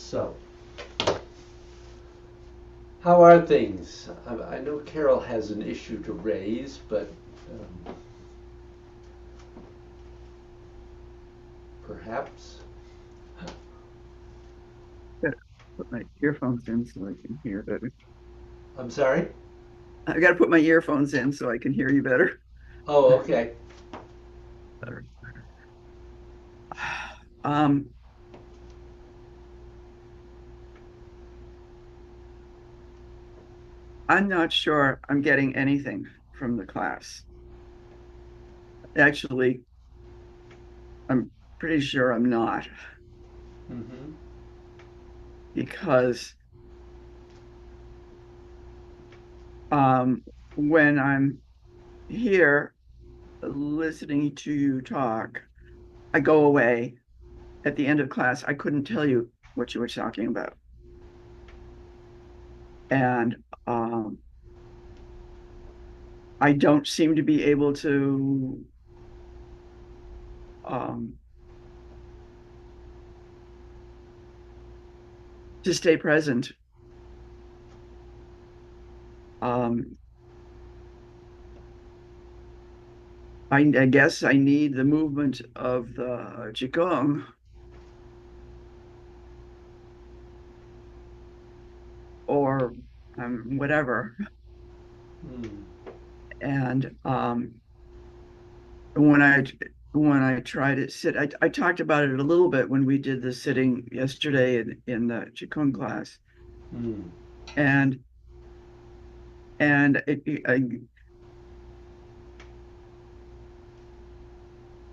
So, how are things? I know Carol has an issue to raise, but perhaps. Gotta put my earphones in so I can hear better. I'm sorry? I got to put my earphones in so I can hear you better. Oh, okay. Better. Um, I'm not sure I'm getting anything from the class. Actually, I'm pretty sure I'm not Mm-hmm. because when I'm here listening to you talk, I go away at the end of class. I couldn't tell you what you were talking about. And I don't seem to be able um, to stay present. Um, I guess I need the movement of the qigong or whatever. Mm. And when I when I try to sit, I talked about it a little bit when we did the sitting yesterday in the qigong class, Mm. and and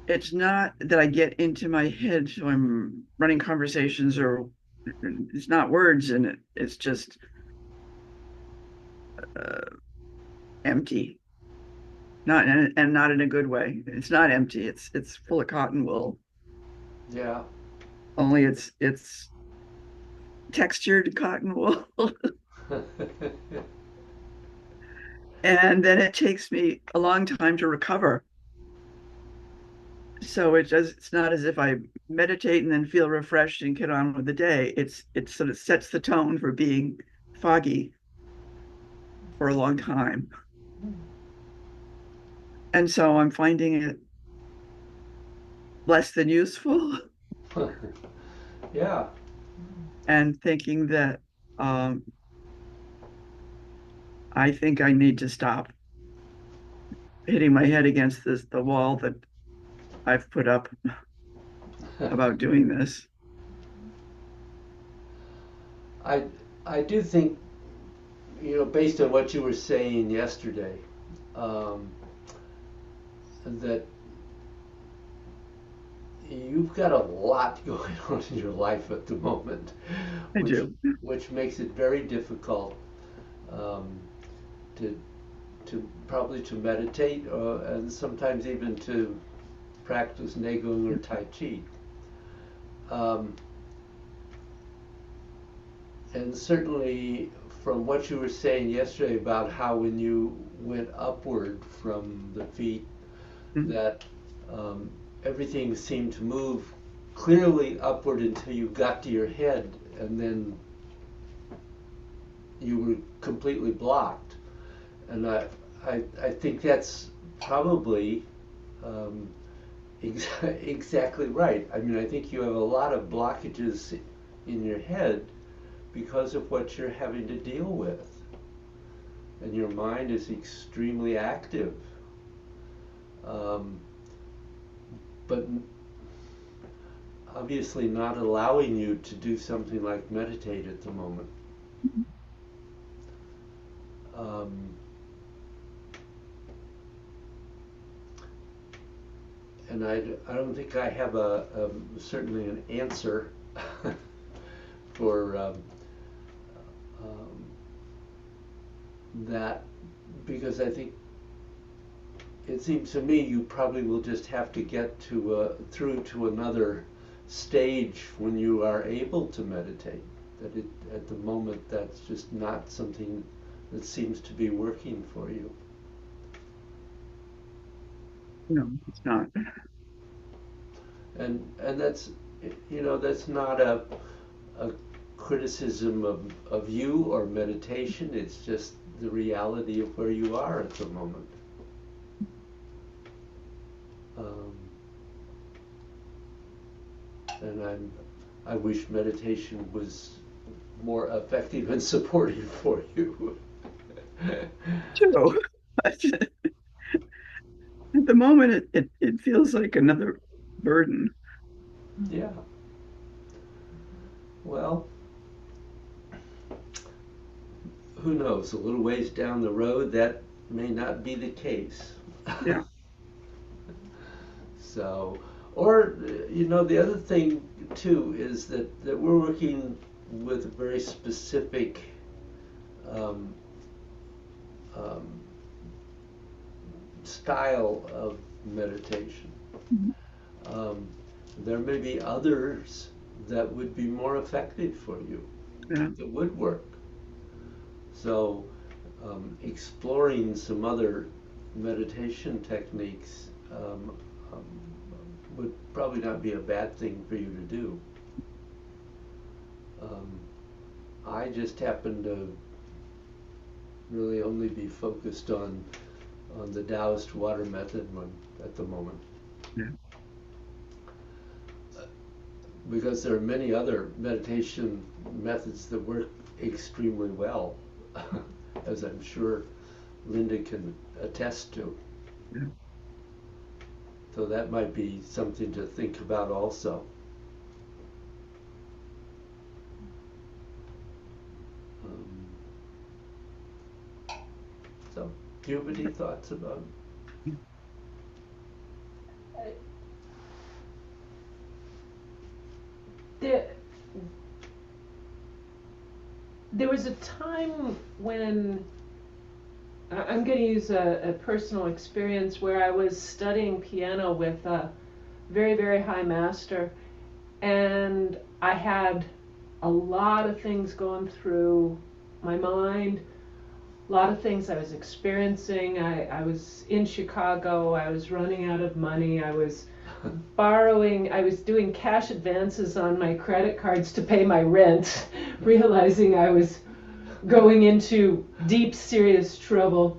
it's not that I get into my head, so I'm running conversations or it's not words in it. It's just uh, empty, not and not in a good way. It's not empty. It's full of cotton wool. Yeah. Only it's textured cotton wool, and then it takes me a long time to recover. So it's not as if I meditate and then feel refreshed and get on with the day. It sort of sets the tone for being foggy for a long time. And so I'm finding it less than useful Yeah. and thinking that I think I need to stop hitting my head against the wall that I've put up about doing this. I I do think, based on what you were saying yesterday, um, that you've got a lot going on in your life at the moment, I which do. which makes it very difficult um, to probably to meditate and sometimes even to practice Neigong or Tai Chi. Um, and certainly from what you were saying yesterday about how when you went upward from the feet that um, everything seemed to move clearly upward until you got to your head and then you were completely blocked. And I think that's probably um, exactly right. I mean, I think you have a lot of blockages in your head because of what you're having to deal with. And your mind is extremely active. Um, but obviously not allowing you to do something like meditate at the moment. Um, and I don't think I have certainly an answer for um, that because I think it seems to me you probably will just have to get to through to another stage when you are able to meditate. That at the moment that's just not something that seems to be working for you. No, it's not. And that's that's not a criticism of you or meditation. It's just the reality of where you are at the moment. Um, and I wish meditation was more effective and supportive for you. True. But at the moment, it feels like another burden. Yeah. Well, who knows? A little ways down the road, that may not be the case. Yeah. So, or, the other thing too is that we're working with a very specific um, um, style of meditation. Mhm. Um, there may be others that would be more effective for you, Yeah. that would work. So, exploring some other meditation techniques um, would probably not be a bad thing for you to do. Um, I just happen to really only be focused on the Taoist water method one at the moment, Yeah. because there are many other meditation methods that work extremely well, as I'm sure Linda can attest to. Yeah. So that might be something to think about also. Um, so, do you have any thoughts about? There, there was a time when I'm going to use a personal experience where I was studying piano with a very, very high master, and I had a lot of things going through my mind, a lot of things I was experiencing. I was in Chicago, I was running out of money, I was borrowing, I was doing cash advances on my credit cards to pay my rent, realizing I was going into deep, serious trouble.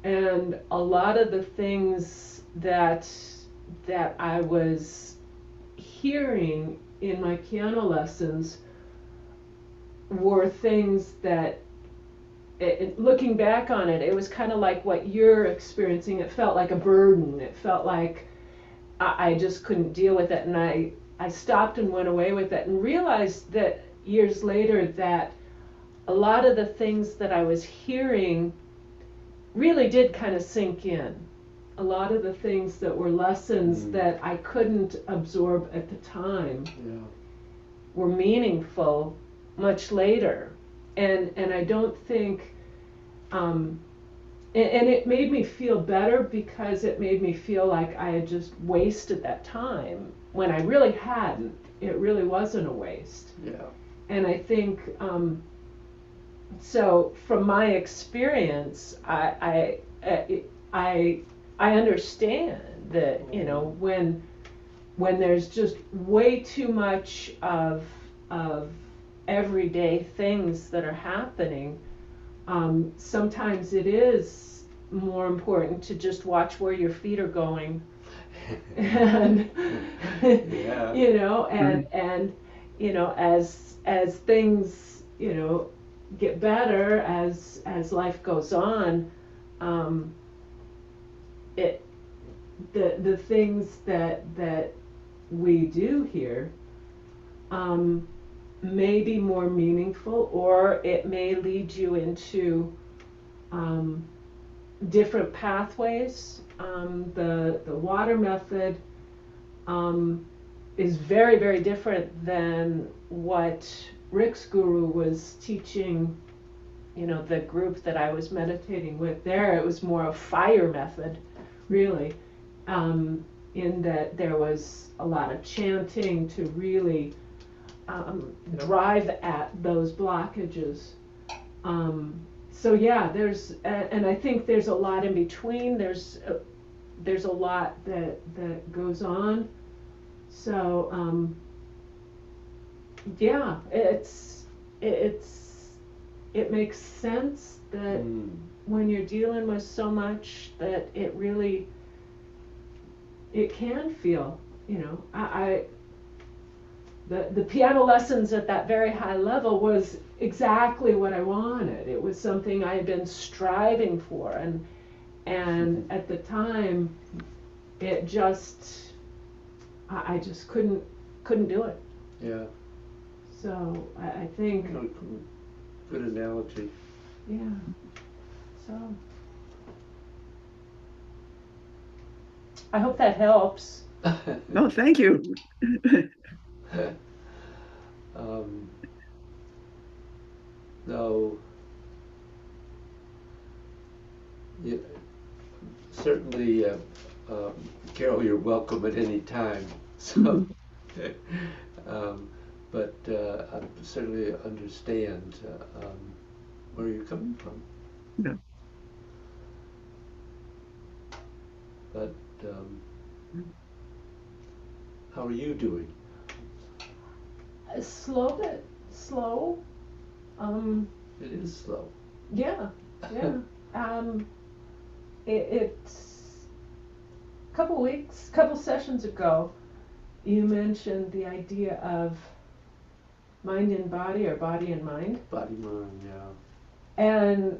And a lot of the things that I was hearing in my piano lessons were things that, looking back on it, it was kind of like what you're experiencing. It felt like a burden. It felt like I just couldn't deal with it. And I stopped and went away with it and realized that years later that a lot of the things that I was hearing really did kind of sink in. A lot of the things that were lessons that I couldn't absorb at the time were meaningful much later. And I don't think, and it made me feel better because it made me feel like I had just wasted that time when I really hadn't. It really wasn't a waste. Yeah. And I think, so from my experience, I understand that, when there's just way too much of everyday things that are happening, sometimes it is more important to just watch where your feet are going, and Yeah. and as things get better as life goes on, it the things that we do here may be more meaningful, or it may lead you into different pathways. The water method is very, very different than what Rick's guru was teaching. The group that I was meditating with there, it was more a fire method, really, in that there was a lot of chanting to really drive at those blockages. So yeah, and I think there's a lot in between. There's a lot that goes on. So yeah, it makes sense that when you're dealing with so much that it can feel, the piano lessons at that very high level was exactly what I wanted. It was something I had been striving for, and at the time, it just I just couldn't do it. Yeah. So I think, Good analogy. yeah. So I hope that helps. No, thank you. um, no. Yeah, certainly, Carol, you're welcome at any time. So, um, but I certainly understand where you're coming from. Yeah. But how are you doing? Slow bit, slow. It is slow. Yeah, yeah. It's couple sessions ago, you mentioned the idea of mind and body, or body and mind. Body, mind, yeah. And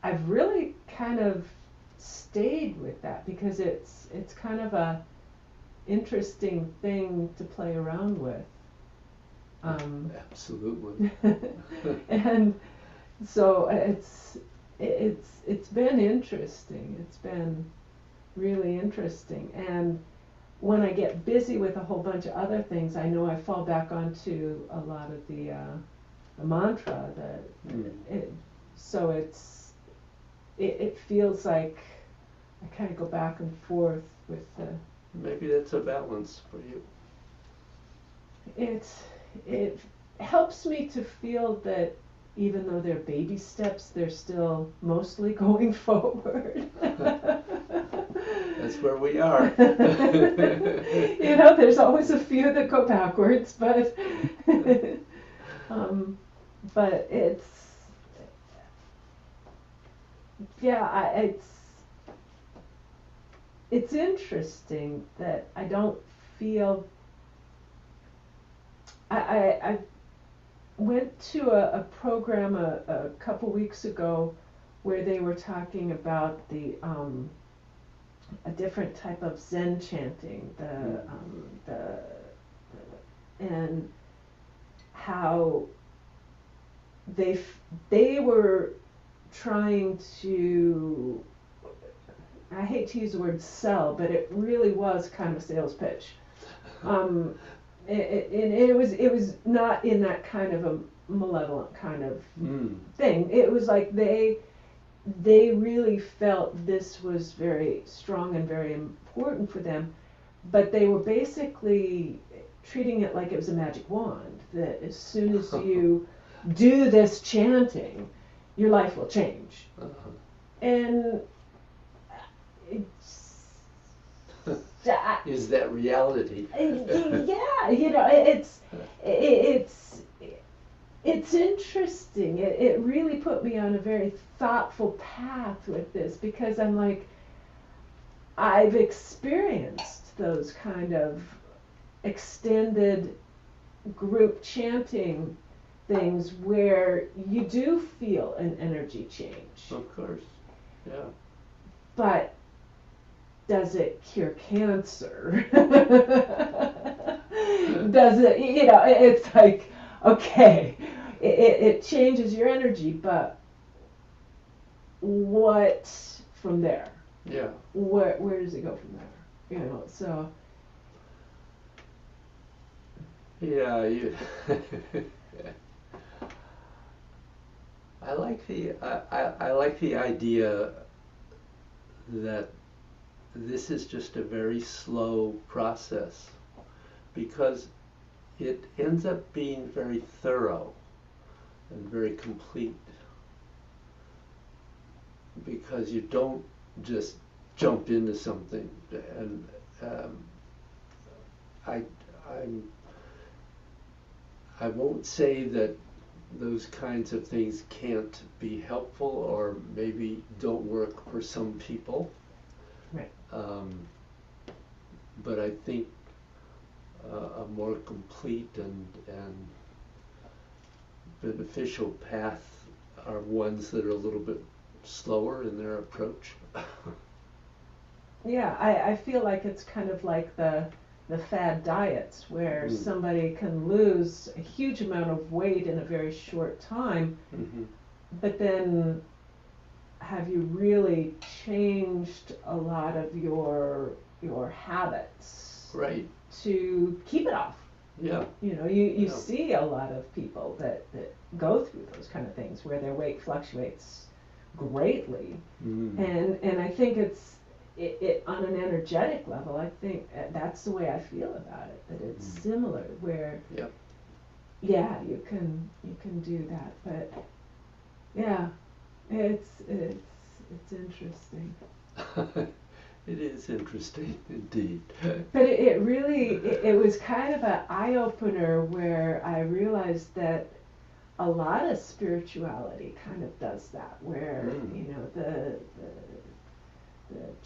I've really kind of stayed with that because it's kind of a interesting thing to play around with. Absolutely. And so it's been interesting. It's been really interesting. And when I get busy with a whole bunch of other things, I know I fall back onto a lot of the mantra. So it feels like I kind of go back and forth with the. Maybe that's a balance for you. It helps me to feel that even though they're baby steps, they're still mostly going forward. That's where we are. There's always a few that go backwards, but but it's interesting that I don't feel. I went to a program a couple weeks ago where they were talking about a different type of Zen chanting, and how they were trying to, I hate to use the word sell, but it really was kind of a sales pitch. It was not in that kind of a malevolent kind of thing. It was like they really felt this was very strong and very important for them, but they were basically treating it like it was a magic wand, that as soon as you do this chanting, your life will change. And it's is that reality? Yeah, it's interesting. It really put me on a very thoughtful path with this, because I'm like, I've experienced those kind of extended group chanting things where you do feel an energy change. Of course, yeah. But does it cure cancer? Does it, it's like, okay, it changes your energy, but what from there? Yeah. Where does it go from there? So. Yeah, I like the idea that this is just a very slow process, because it ends up being very thorough and very complete, because you don't just jump into something. And I I won't say that those kinds of things can't be helpful or maybe don't work for some people. Right. But I think a more complete and beneficial path are ones that are a little bit slower in their approach. Yeah, I feel like it's kind of like the fad diets where somebody can lose a huge amount of weight in a very short time, but then have you really changed a lot of your habits Right. to keep it off? Yeah. You know, you see a lot of people that go through those kind of things where their weight fluctuates greatly, and I think it on an energetic level, I think that's the way I feel about it, that it's similar where yeah, you can do that, but yeah, it's interesting. It is interesting indeed. But it really it was kind of an eye opener where I realized that a lot of spirituality kind of does that, where you know the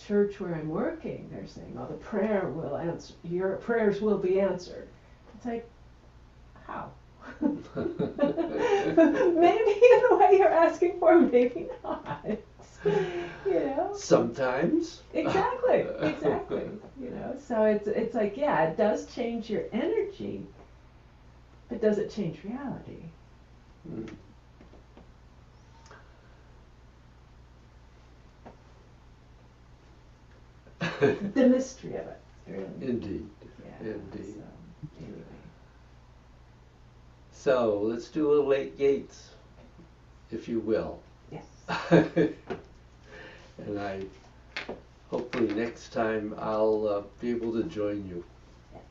church where I'm working, they're saying, "Oh, the prayer will answer. Your prayers will be answered." It's like, how? Maybe in the way you're asking for, maybe not. You know. Sometimes. Exactly. You know, so it's like, yeah, it does change your energy, but does it change reality? The mystery of it, really. Indeed. Yeah, Indeed. So, anyway. So let's do a little eight gates, if you will. Yes. And I hopefully next time I'll be able to join you. Yes.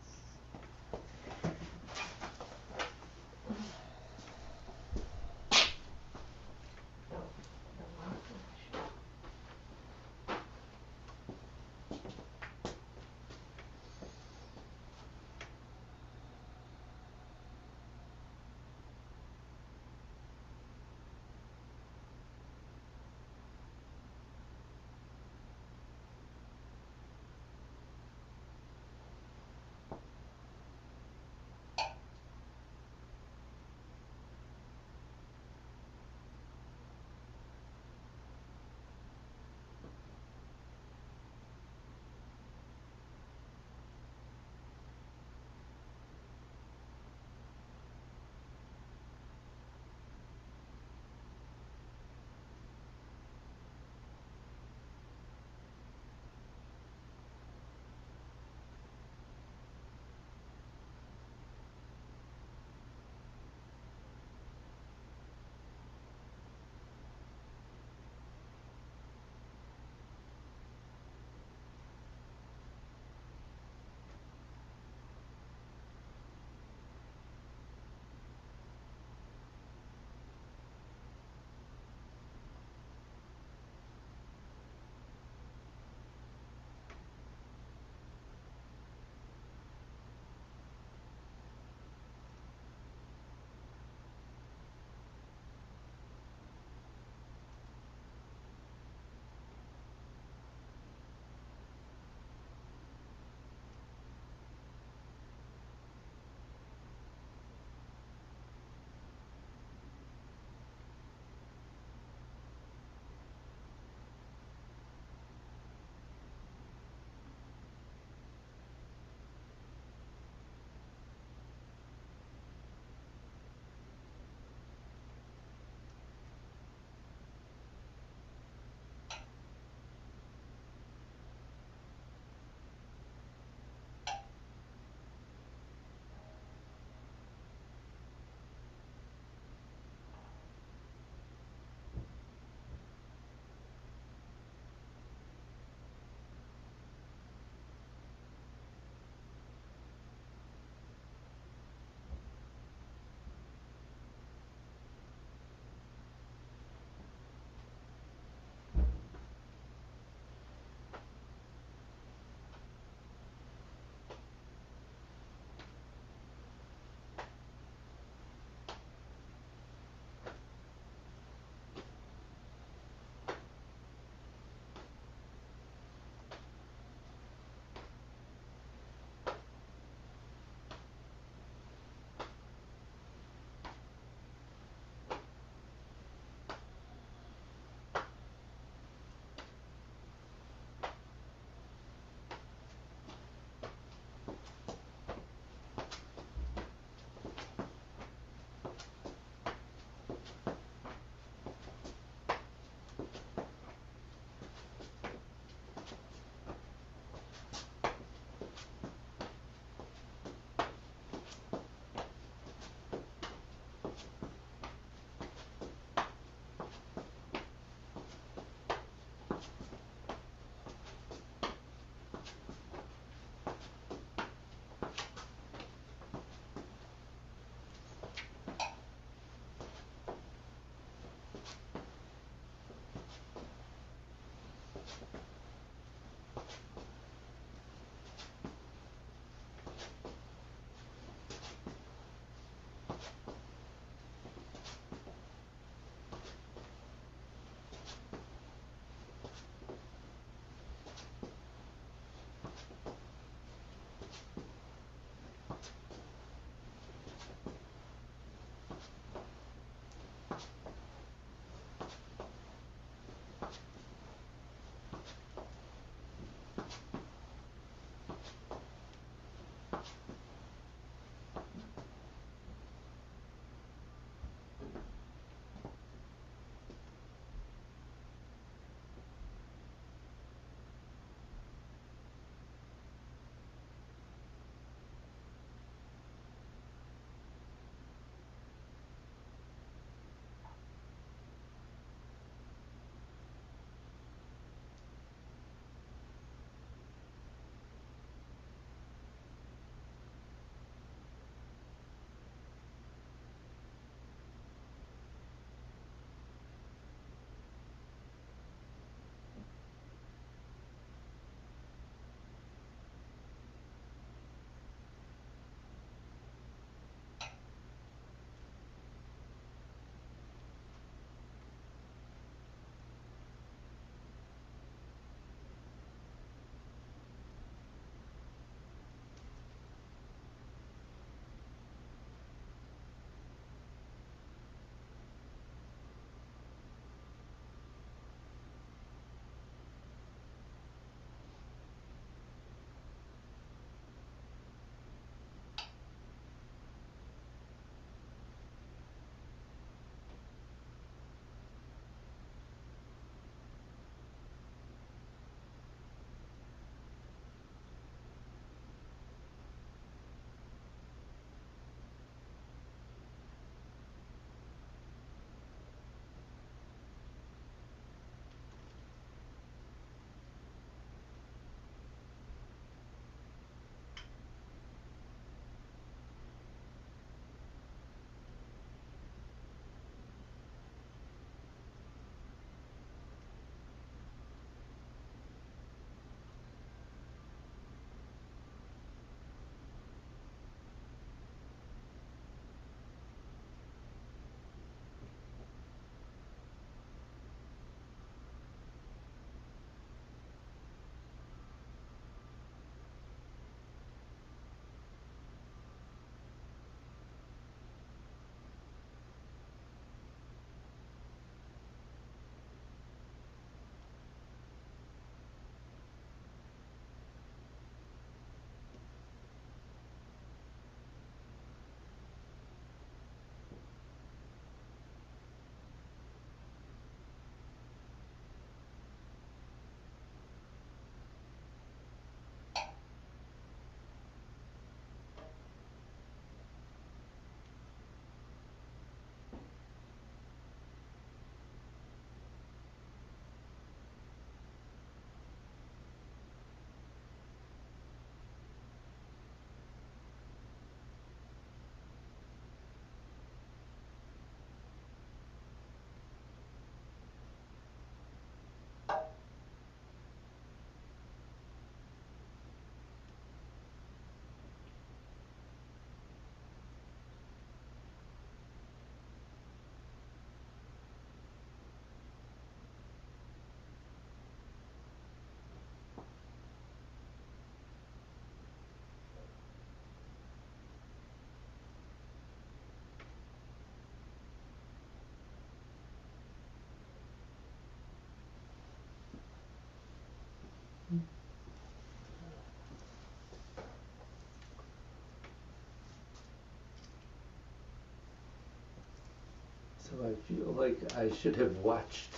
So I feel like I should have watched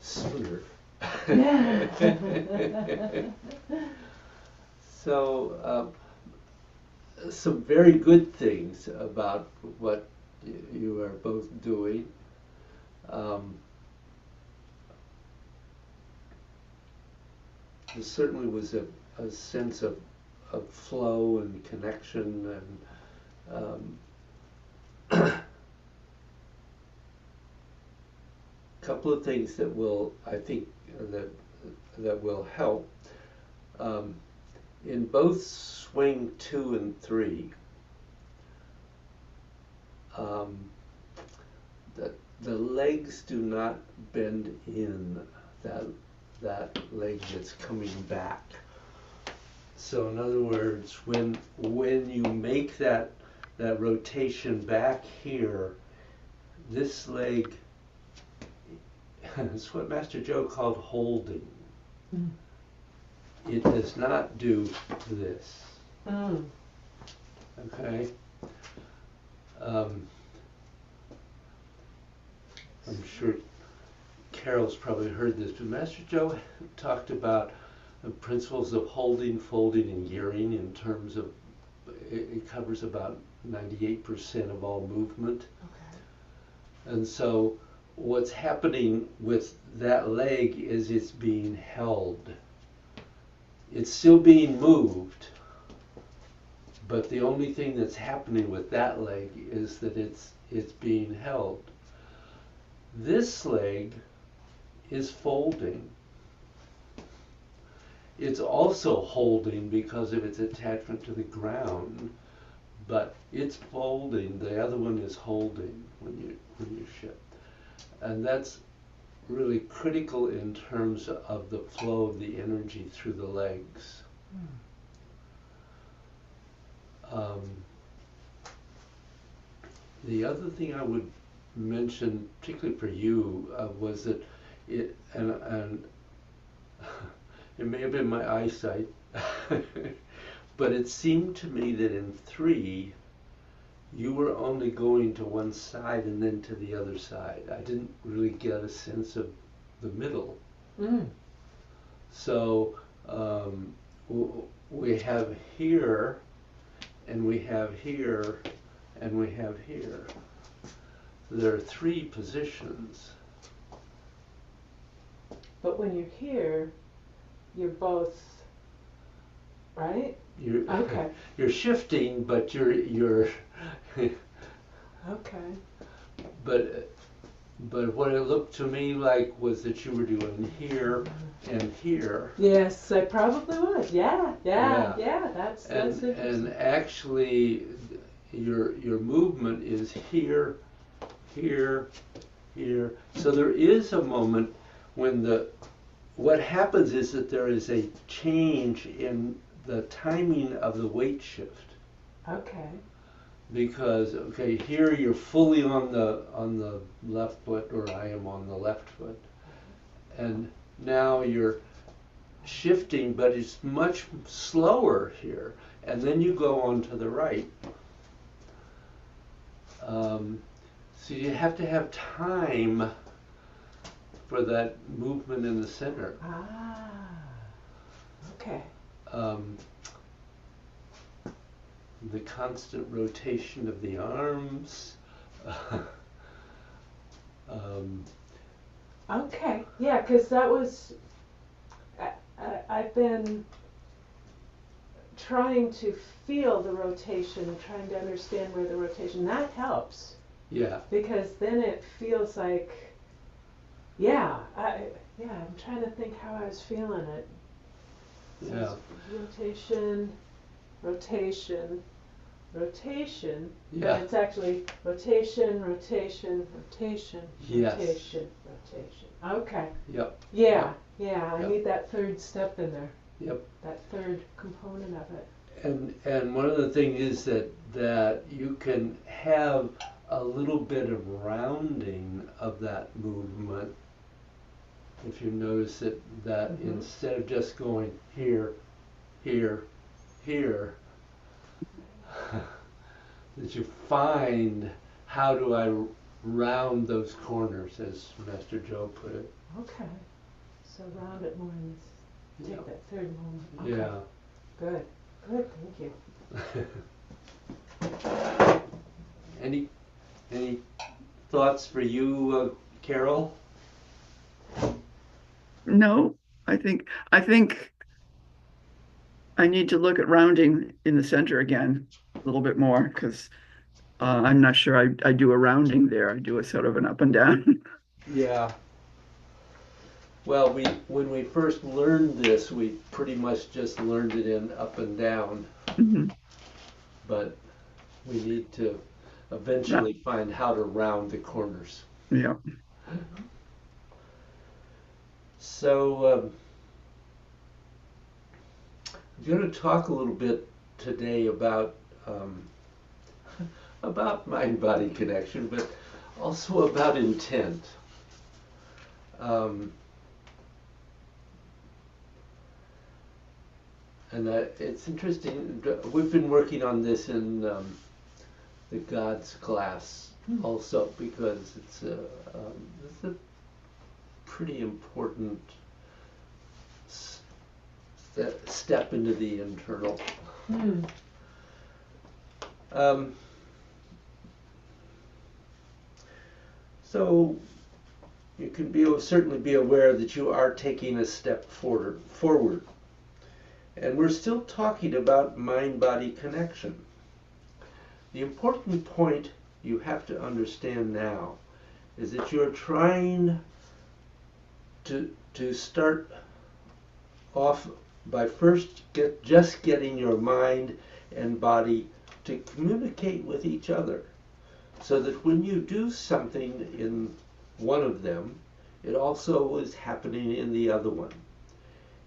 sooner. So, some very good things about what you are both doing. Um, there certainly was a sense of flow and connection and couple of things that will, I think, that that will help. Um, in both swing 2 and 3, um, the legs do not bend in, that leg that's coming back. So in other words, when you make that rotation back here, this leg, it's what Master Joe called holding. Mm. It does not do this. Mm. Okay? I'm sure Carol's probably heard this, but Master Joe talked about the principles of holding, folding, and gearing in terms of it covers about 98% of all movement. Okay. And so what's happening with that leg is it's being held. It's still being moved, but the only thing that's happening with that leg is that it's being held. This leg is folding. It's also holding because of its attachment to the ground, but it's folding. The other one is holding when you shift. And that's really critical in terms of the flow of the energy through the legs. The other thing I would mention, particularly for you, was that and it may have been my eyesight, but it seemed to me that in 3, you were only going to one side and then to the other side. I didn't really get a sense of the middle. Mm. So we have here, and we have here, and we have here. There are 3 positions. But when you're here, you're both, right? Okay. You're shifting, but you're Okay. but what it looked to me like was that you were doing here and here. Yes, I probably would. Yeah. That's and interesting. actually your movement is here, here, here. So there is a moment when what happens is that there is a change in the timing of the weight shift. Okay. Because here you're fully on the left foot, or I am on the left foot, and now you're shifting, but it's much slower here, and then you go on to the right. So you have to have time for that movement in the center. Okay. The constant rotation of the arms. Okay. Yeah, because that was, I've been trying to feel the rotation, trying to understand where the rotation, that helps. Yeah. Because then it feels like, I'm trying to think how I was feeling it. So Yeah. rotation, rotation, rotation. Yeah. But it's actually rotation, rotation, rotation, Yes. rotation, rotation. Okay. Yep. Yeah. I Yep. need that third step in there. Yep. That third component of it. And one of the things is that you can have a little bit of rounding of that movement. If you notice that instead of just going here, here, here, that you find, how do I round those corners, as Master Joe put it. Okay. So round it more in this. Take Yep. that third moment. Okay. Yeah. Good. Thank you. Any thoughts for you, Carol? No, I think I need to look at rounding in the center again a little bit more because I'm not sure I do a rounding there. I do a sort of an up and down. Yeah. Well, when we first learned this, we pretty much just learned it in up and down, Mhm. but we need to Yeah. eventually find how to round the corners. Yeah. So I'm going to talk a little bit today um, about mind-body connection, but also about intent. Um, and it's interesting. We've been working on this in the Gods class also because it's a pretty important step into the internal. Mm. Um, so you can certainly be aware that you are taking a step forward. And we're still talking about mind-body connection. The important point you have to understand now is that you're trying to start off by first just getting your mind and body to communicate with each other, so that when you do something in one of them, it also is happening in the other one.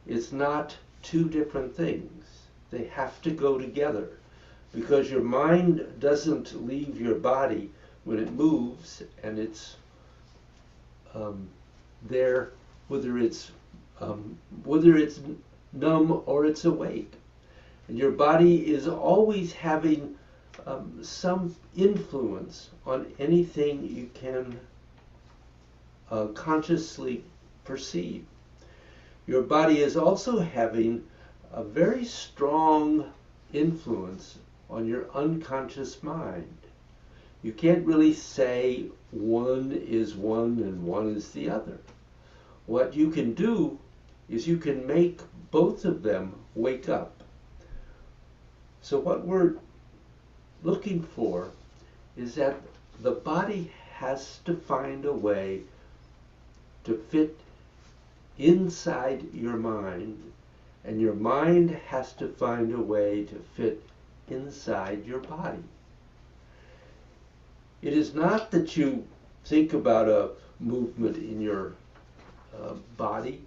It's not two different things. They have to go together, because your mind doesn't leave your body when it moves, and it's there, whether it's whether it's numb or it's awake. And your body is always having some influence on anything you can consciously perceive. Your body is also having a very strong influence on your unconscious mind. You can't really say one is one and one is the other. What you can do is you can make both of them wake up. So what we're looking for is that the body has to find a way to fit inside your mind, and your mind has to find a way to fit inside your body. It is not that you think about a movement in your body.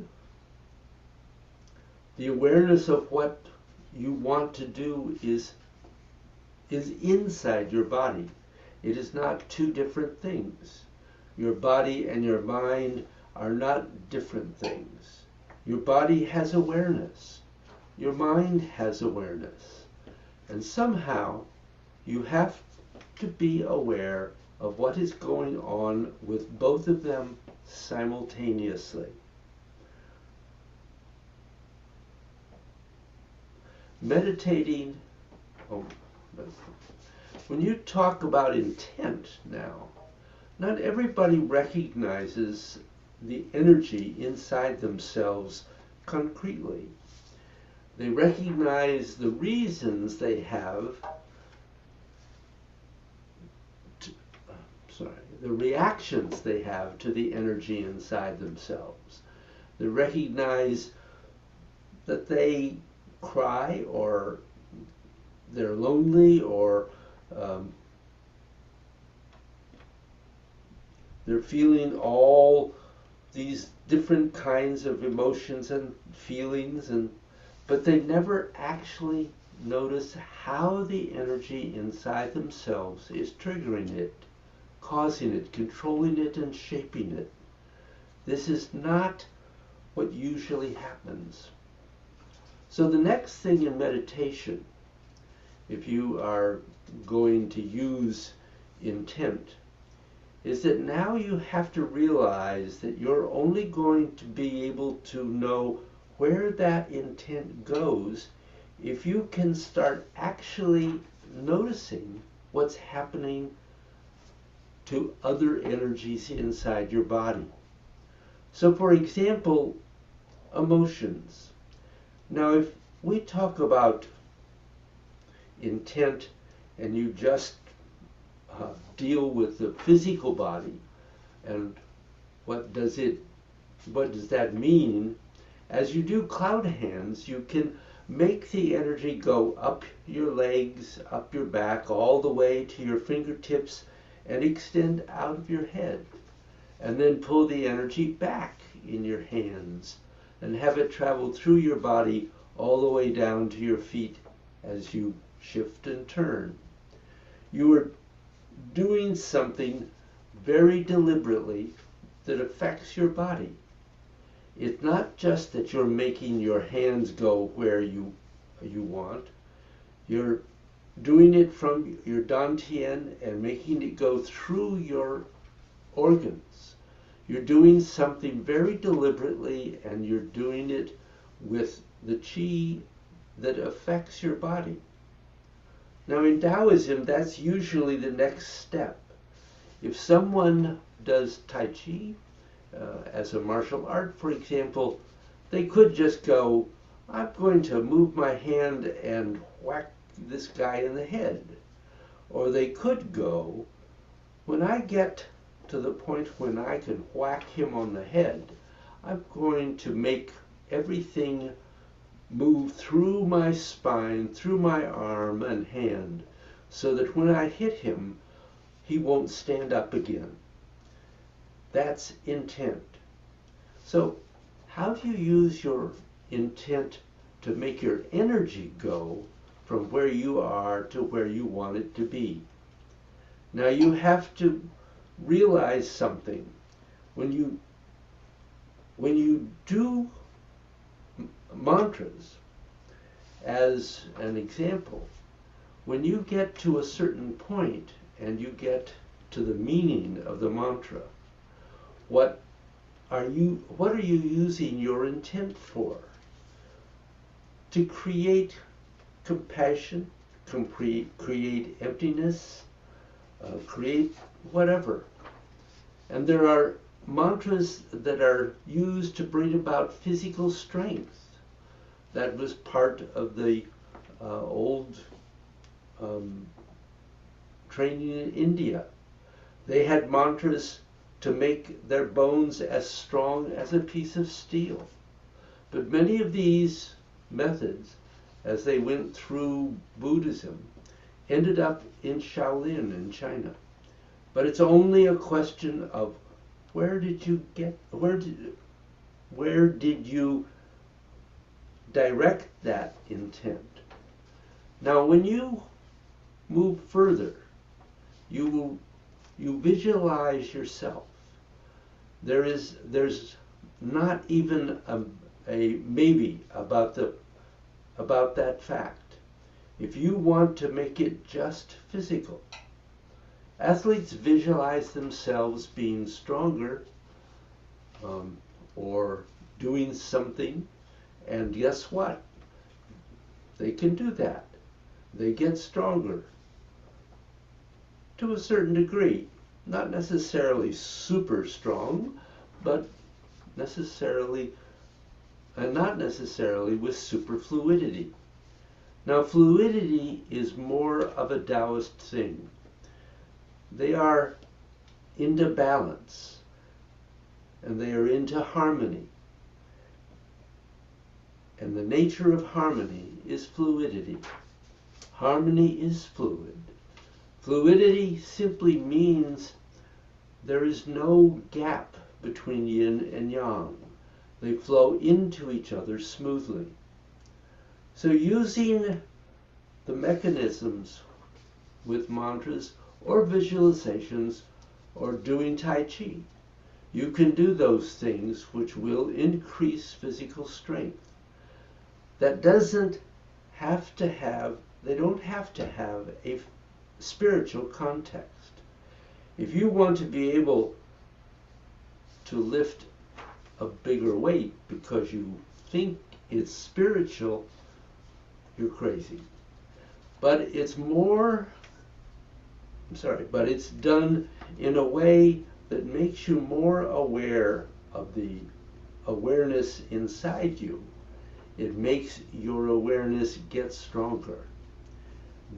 The awareness of what you want to do is inside your body. It is not two different things. Your body and your mind are not different things. Your body has awareness. Your mind has awareness. And somehow you have to be aware of what is going on with both of them simultaneously. Meditating, when you talk about intent now, not everybody recognizes the energy inside themselves concretely. They recognize the reasons they have, the reactions they have to the energy inside themselves. They recognize that they cry, or they're lonely, or they're feeling all these different kinds of emotions and feelings, but they never actually notice how the energy inside themselves is triggering it, causing it, controlling it, and shaping it. This is not what usually happens. So the next thing in meditation, if you are going to use intent, is that now you have to realize that you're only going to be able to know where that intent goes if you can start actually noticing what's happening to other energies inside your body. So for example, emotions. Now if we talk about intent and you just deal with the physical body and what does it what does that mean? As you do cloud hands, you can make the energy go up your legs, up your back, all the way to your fingertips and extend out of your head. And then pull the energy back in your hands and have it travel through your body all the way down to your feet as you shift and turn. You are doing something very deliberately that affects your body. It's not just that you're making your hands go where you want. You're doing it from your dantian and making it go through your organs. You're doing something very deliberately, and you're doing it with the qi that affects your body. Now in Taoism, that's usually the next step. If someone does Tai Chi as a martial art, for example, they could just go, I'm going to move my hand and whack this guy in the head. Or they could go, when I get to the point when I can whack him on the head, I'm going to make everything move through my spine, through my arm and hand, so that when I hit him, he won't stand up again. That's intent. So how do you use your intent to make your energy go from where you are to where you want it to be? Now you have to realize something. When you do mantras, as an example, when you get to a certain point and you get to the meaning of the mantra, what are you using your intent for? To create compassion, create emptiness, create whatever. And there are mantras that are used to bring about physical strength. That was part of the old training in India. They had mantras to make their bones as strong as a piece of steel. But many of these methods, as they went through Buddhism, ended up in Shaolin in China. But it's only a question of where did you direct that intent? Now when you move further, you visualize yourself. There's not even a maybe about that fact. If you want to make it just physical, athletes visualize themselves being stronger or doing something, and guess what? They can do that. They get stronger to a certain degree. Not necessarily super strong, but not necessarily with super fluidity. Now fluidity is more of a Taoist thing. They are into balance, and they are into harmony. And the nature of harmony is fluidity. Harmony is fluid. Fluidity simply means there is no gap between yin and yang. They flow into each other smoothly. So using the mechanisms with mantras or visualizations or doing Tai Chi, you can do those things which will increase physical strength. That doesn't have to have, they don't have to have a spiritual context. If you want to be able to lift a bigger weight because you think it's spiritual, you're crazy. But it's done in a way that makes you more aware of the awareness inside you. It makes your awareness get stronger.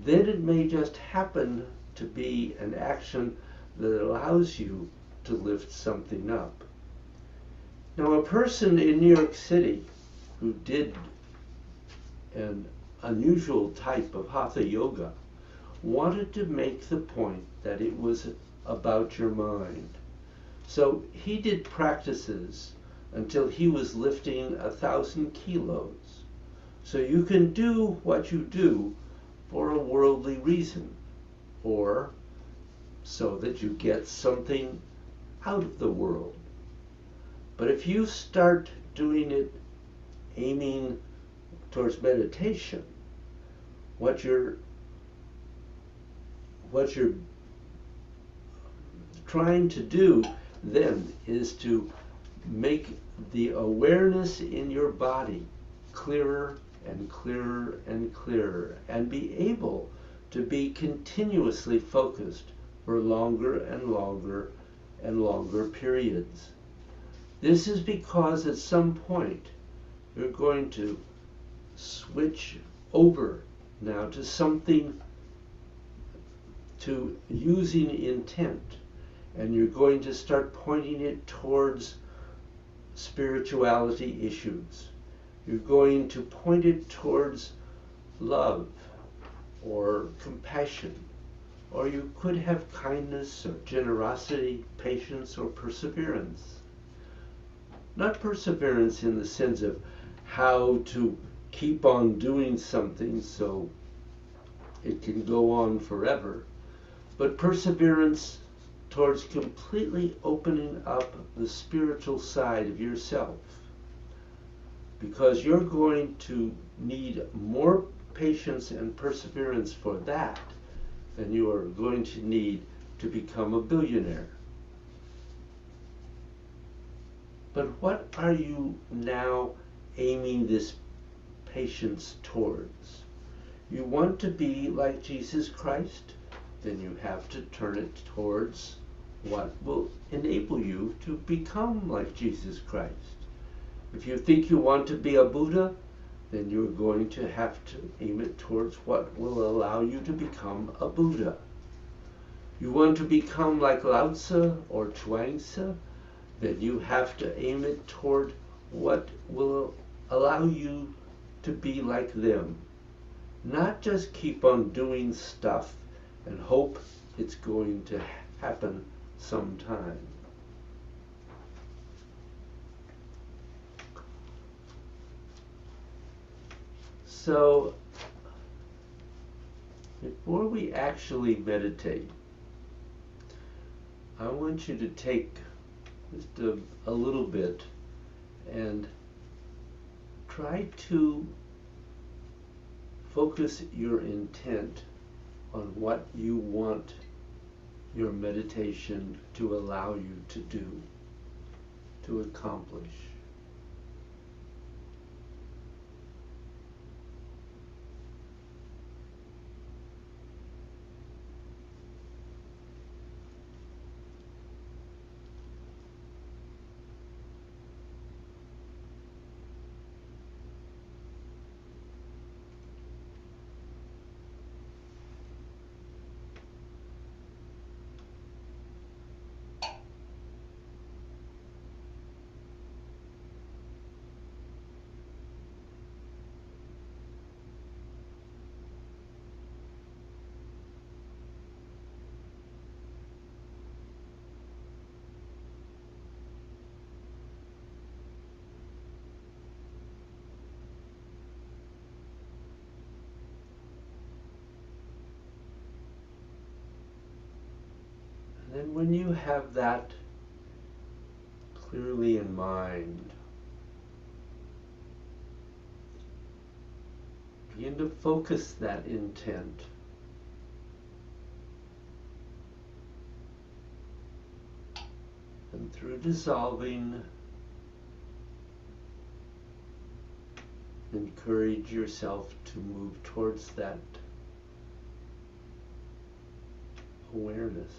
Then it may just happen to be an action that allows you to lift something up. Now, a person in New York City who did an unusual type of hatha yoga wanted to make the point that it was about your mind. So he did practices until he was lifting 1,000 kilos. So you can do what you do for a worldly reason, or so that you get something out of the world. But if you start doing it aiming towards meditation, what you're trying to do then is to make the awareness in your body clearer and clearer and clearer, and be able to be continuously focused for longer and longer and longer periods. This is because at some point you're going to switch over now to something, to using intent, and you're going to start pointing it towards spirituality issues. You're going to point it towards love or compassion, or you could have kindness or generosity, patience, or perseverance. Not perseverance in the sense of how to keep on doing something so it can go on forever, but perseverance towards completely opening up the spiritual side of yourself. Because you're going to need more patience and perseverance for that than you are going to need to become a billionaire. But what are you now aiming this patience towards? You want to be like Jesus Christ? Then you have to turn it towards what will enable you to become like Jesus Christ. If you think you want to be a Buddha, then you're going to have to aim it towards what will allow you to become a Buddha. You want to become like Lao Tzu or Chuang-Tzu, then you have to aim it toward what will allow you to be like them. Not just keep on doing stuff and hope it's going to happen sometime. So, before we actually meditate, I want you to take just a little bit and try to focus your intent on what you want your meditation to allow you to do, to accomplish. And then when you have that clearly in mind, begin to focus that intent. And through dissolving, encourage yourself to move towards that awareness.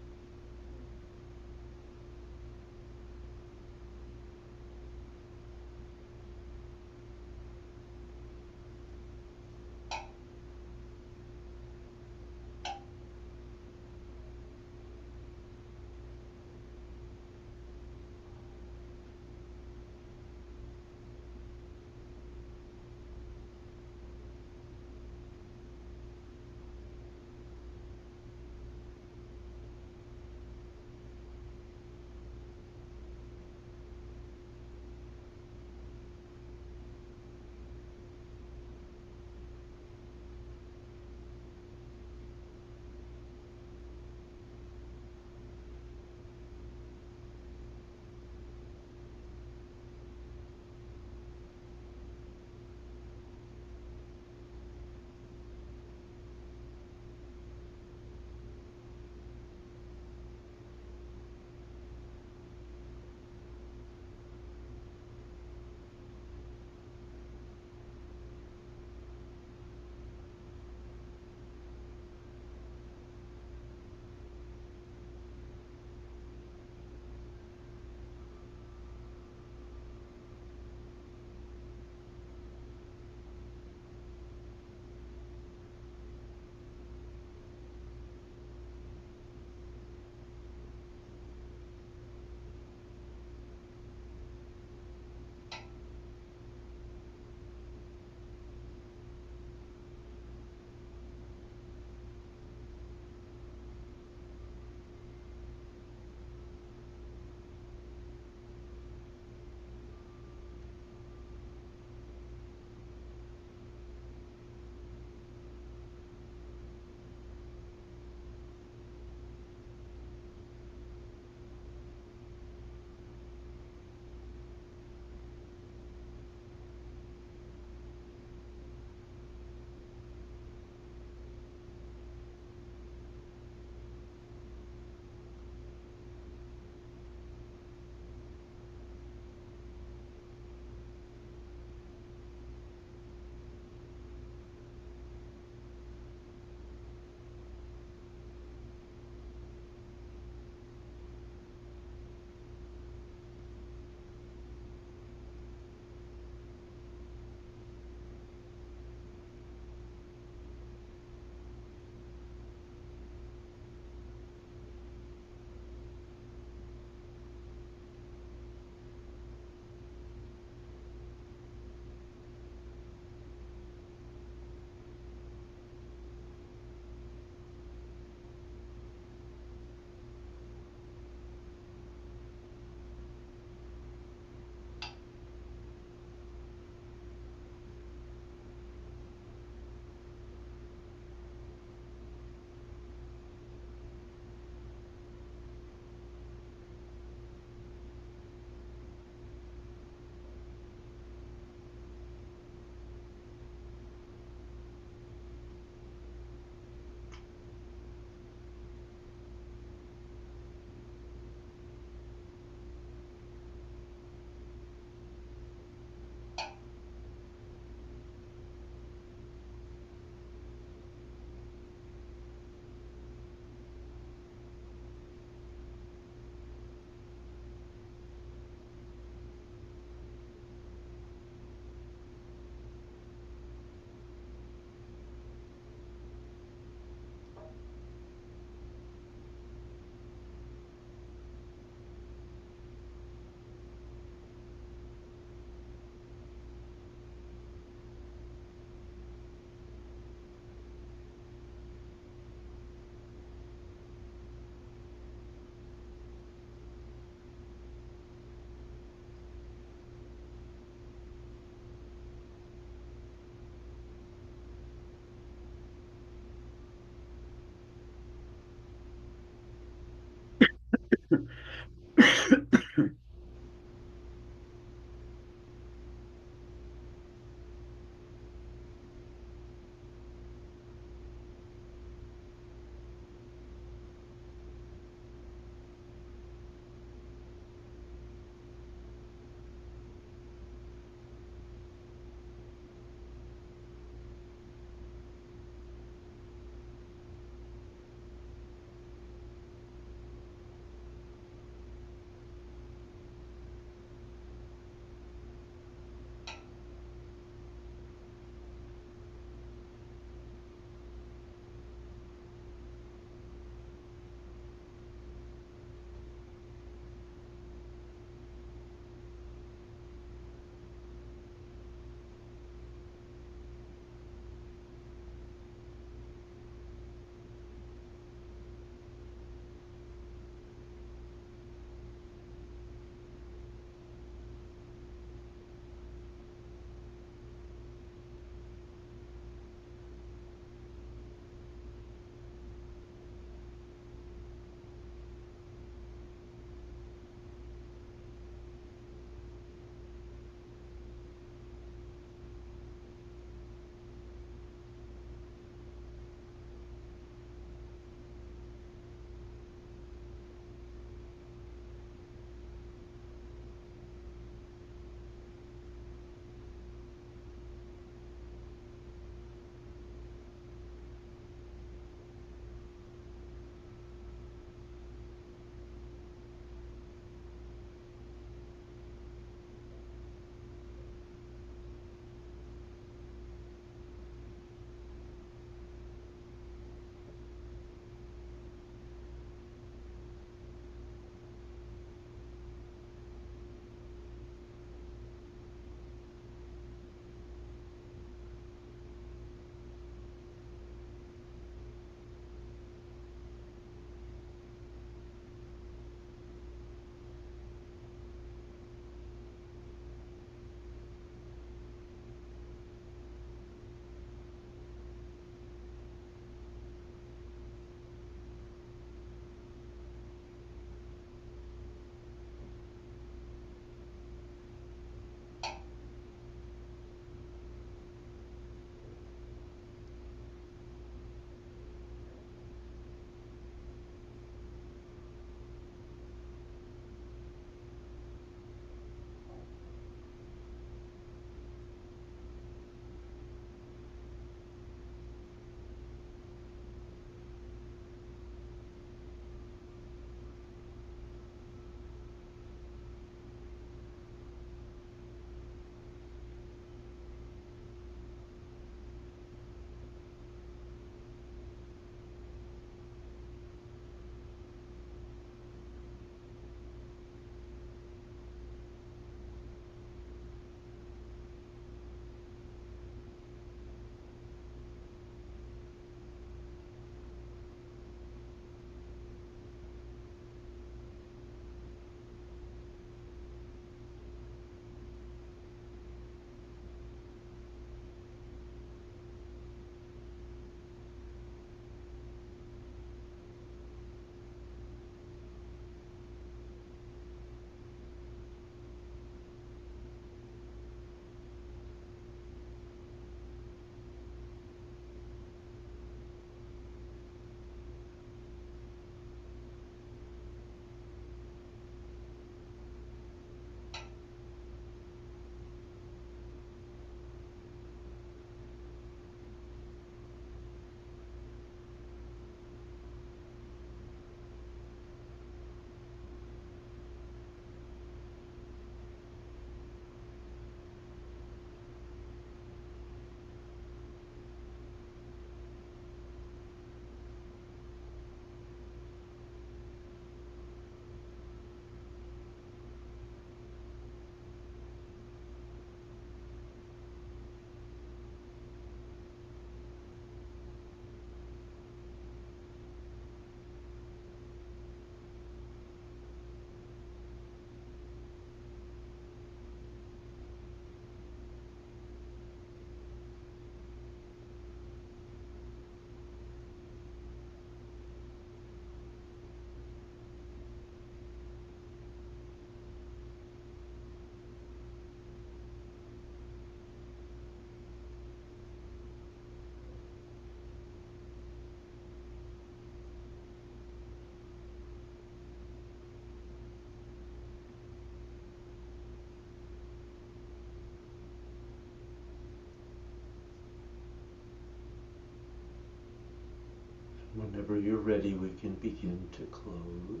Whenever you're ready, we can begin to close.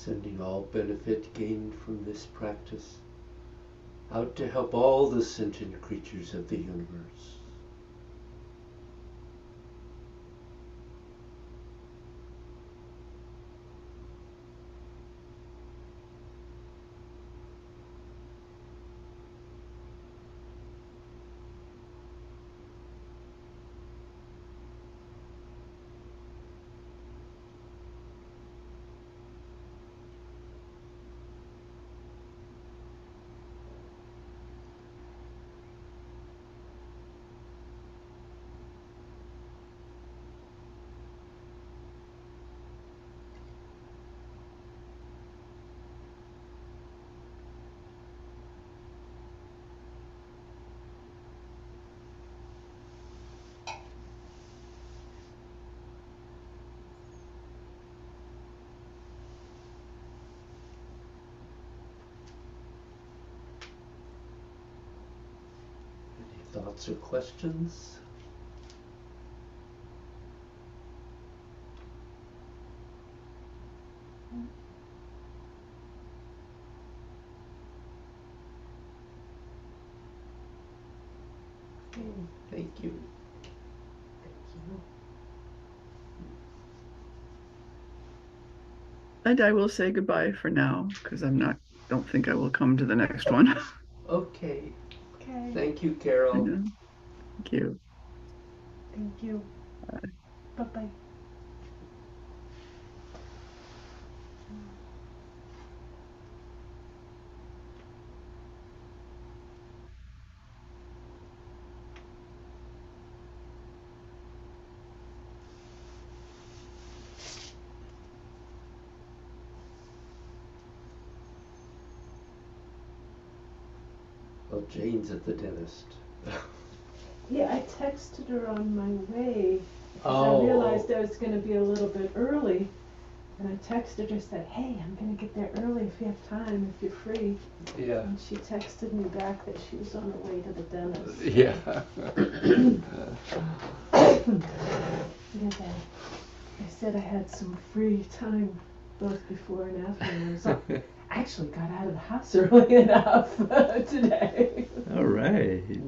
sending all benefit gained from this practice out to help all the sentient creatures of the universe. Thoughts or questions? Okay, thank you. And I will say goodbye for now because don't think I will come to the next one. Okay, Okay. thank you, I Carol. know. Thank you. Thank you. Bye-bye. Well, Jane's at the dentist. Yeah, I texted her on my way because Oh. I realized I was going to be a little bit early. And I texted her, said, hey, I'm going to get there early if you have time, if you're free. Yeah. And she texted me back that she was on her way to the dentist. Yeah. Yeah, I said I had some free time both before and after. And I actually got out of the house early enough today. All right.